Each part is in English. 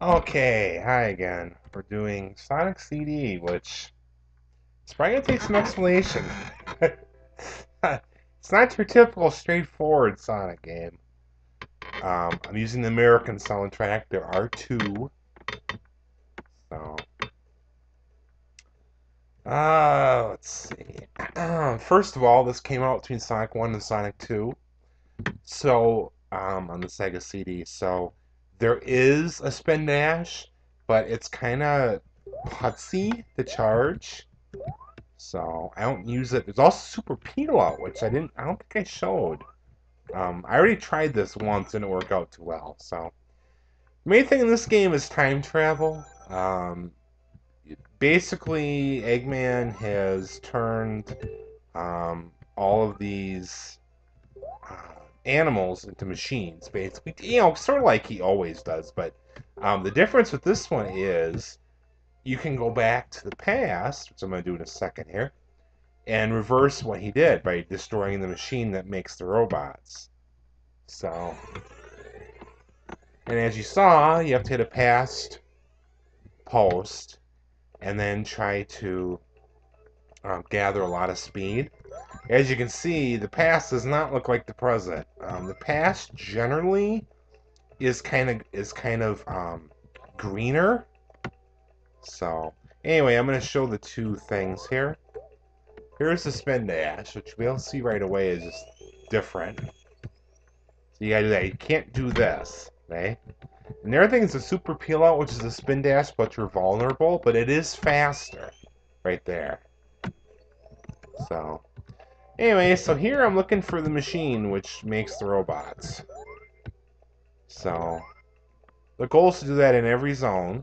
Okay, hi again. We're doing Sonic CD, which it's probably gonna take some explanation. It's not your typical straightforward Sonic game. I'm using the American soundtrack. There are two. So, let's see. First of all, this came out between Sonic 1 and Sonic 2. So, on the Sega CD. So, there is a spin dash, but it's kind of putsy to charge. So I don't use it. There's also super peel out, which I don't think I showed. I already tried this once and it worked out too well. So the main thing in this game is time travel. Basically, Eggman has turned all of these animals into machines. Basically, sort of like he always does. But the difference with this one is you can go back to the past, which I'm going to do in a second here, and reverse what he did by destroying the machine that makes the robots. So, and as you saw, you have to hit a past post and then try to gather a lot of speed. As you can see, the past does not look like the present. The past generally is kind of greener. So anyway, I'm going to show the two things here. Here's the spin dash, which we'll see right away is just different. So you gotta do that. You can't do this, okay? And the other thing is a super peel out, which is a spin dash, but you're vulnerable, but it is faster right there. So, anyway, so here I'm looking for the machine which makes the robots. So, the goal is to do that in every zone,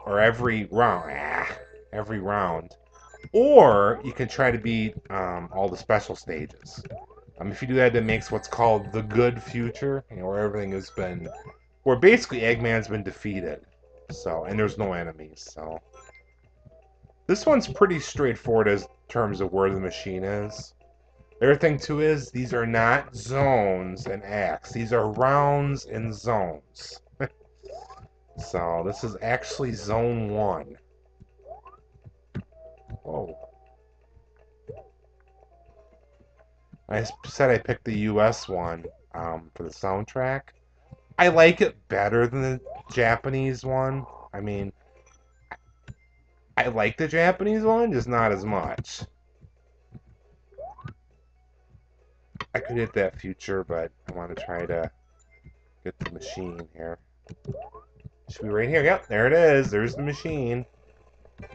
or every round. Every round. Or you can try to beat all the special stages. If you do that, it makes what's called the good future, where everything has been, where basically Eggman's been defeated. So, and there's no enemies. So, this one's pretty straightforward as terms of where the machine is. The other thing too is these are not zones and acts. These are rounds and zones. So this is actually zone one. Whoa. I said I picked the US one for the soundtrack. I like it better than the Japanese one. I mean, I like the Japanese one, just not as much. I could hit that future, but I want to try to get the machine here. Should be right here. Yep, there it is. There's the machine. And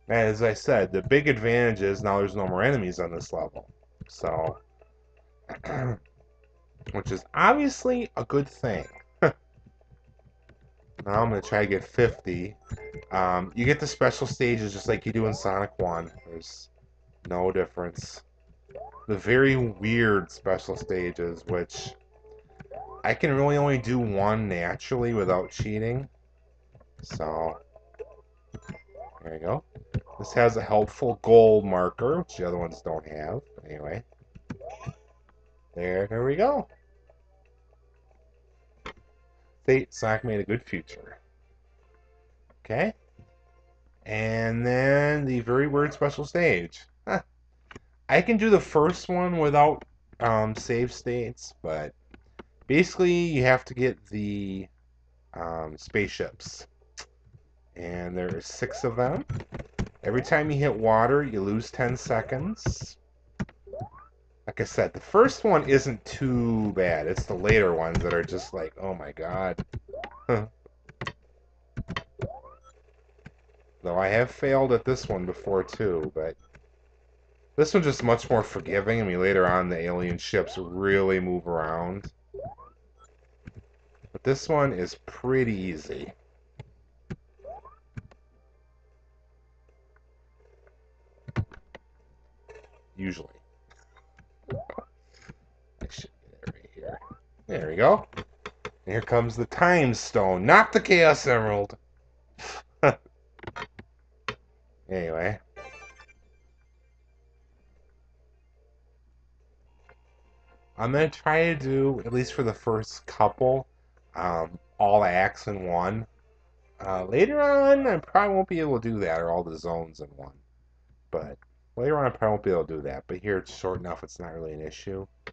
as I said, the big advantage is now there's no more enemies on this level. So, which is obviously a good thing. Now I'm going to try to get 50. You get the special stages just like you do in Sonic 1. There's no difference. The very weird special stages, which I can really only do one naturally without cheating. So, there you go. This has a helpful goal marker, which the other ones don't have. Anyway, there we go. Sonic made a good future. Okay? And then the very weird special stage. Huh. I can do the first one without save states, but basically you have to get the spaceships. And there are 6 of them. Every time you hit water, you lose 10 seconds. Like I said, the first one isn't too bad. It's the later ones that are just like, oh my god. Though I have failed at this one before too, but this one's just much more forgiving. I mean, later on, the alien ships really move around. But this one is pretty easy. Usually. I should get it right here. There we go. And here comes the Time Stone, not the Chaos Emerald. Anyway. I'm going to try to do, at least for the first couple, all acts in one. Later on, I probably won't be able to do that, or all the zones in one. But later on, I probably won't be able to do that. But here, it's short enough, it's not really an issue. So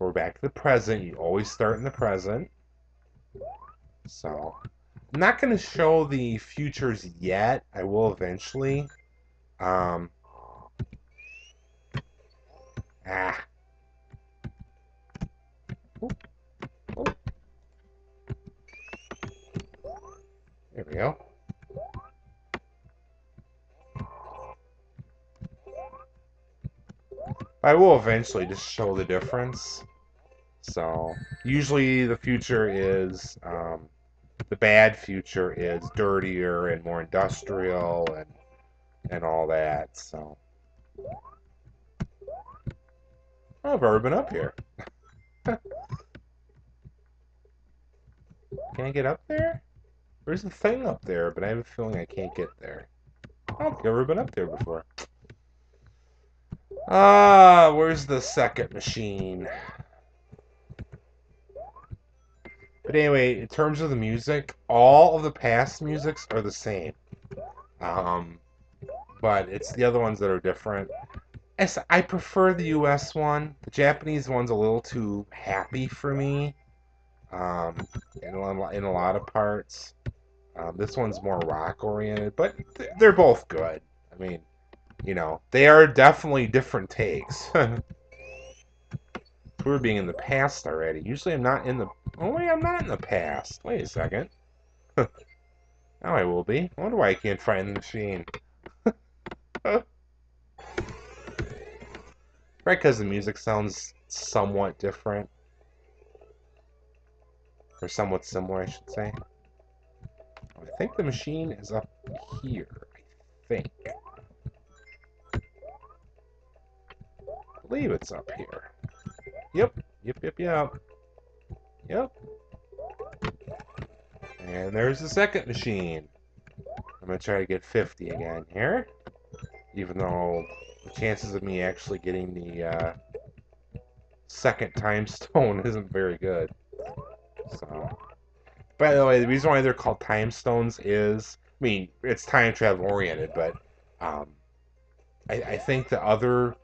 we're back to the present. You always start in the present. So I'm not going to show the futures yet. I will eventually. Um, ah. Oh, oh. There we go. I will eventually just show the difference. So usually the future is the bad future is dirtier and more industrial and all that. So I've ever been up here. Can I get up there? There's a thing up there, but I have a feeling I can't get there. I don't think I've ever been up there before. Ah, where's the second machine? But anyway, in terms of the music, all of the past musics are the same. Um, but it's the other ones that are different. I prefer the US one. The Japanese one's a little too happy for me in a lot of parts. This one's more rock oriented, but they're both good. I mean, they are definitely different takes. We're being in the past already. Usually I'm not in the... Oh, wait, I'm not in the past. Wait a second. Now I will be. I wonder why I can't find the machine. Right, because the music sounds somewhat different. Or somewhat similar, I should say. I think the machine is up here. I think. I believe it's up here. Yep. Yep. Yep. And there's the second machine. I'm going to try to get 50 again here. Even though the chances of me actually getting the second time stone isn't very good. So, by the way, the reason why they're called time stones is, I mean, it's time travel oriented, but um, I think the other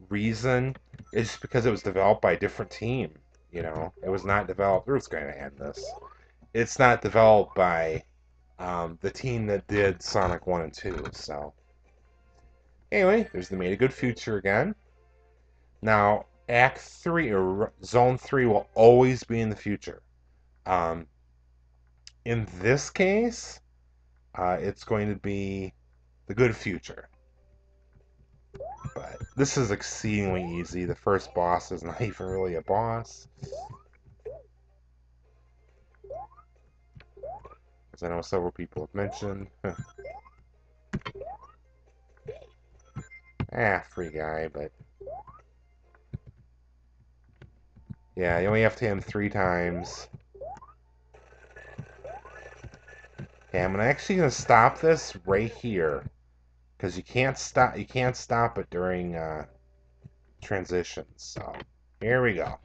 reason is because it was developed by a different team. It was not developed. We're just going to end this. It's not developed by the team that did Sonic 1 and 2. So, anyway, there's the Made a Good Future again. Now, Act 3 or Zone 3 will always be in the future. In this case, it's going to be the good future. But this is exceedingly easy. The first boss is not even really a boss. As I know several people have mentioned. Free guy, but... Yeah, you only have to hit him 3 times. Okay, I'm actually going to stop this right here. Because you can't stop it during transitions. So, here we go.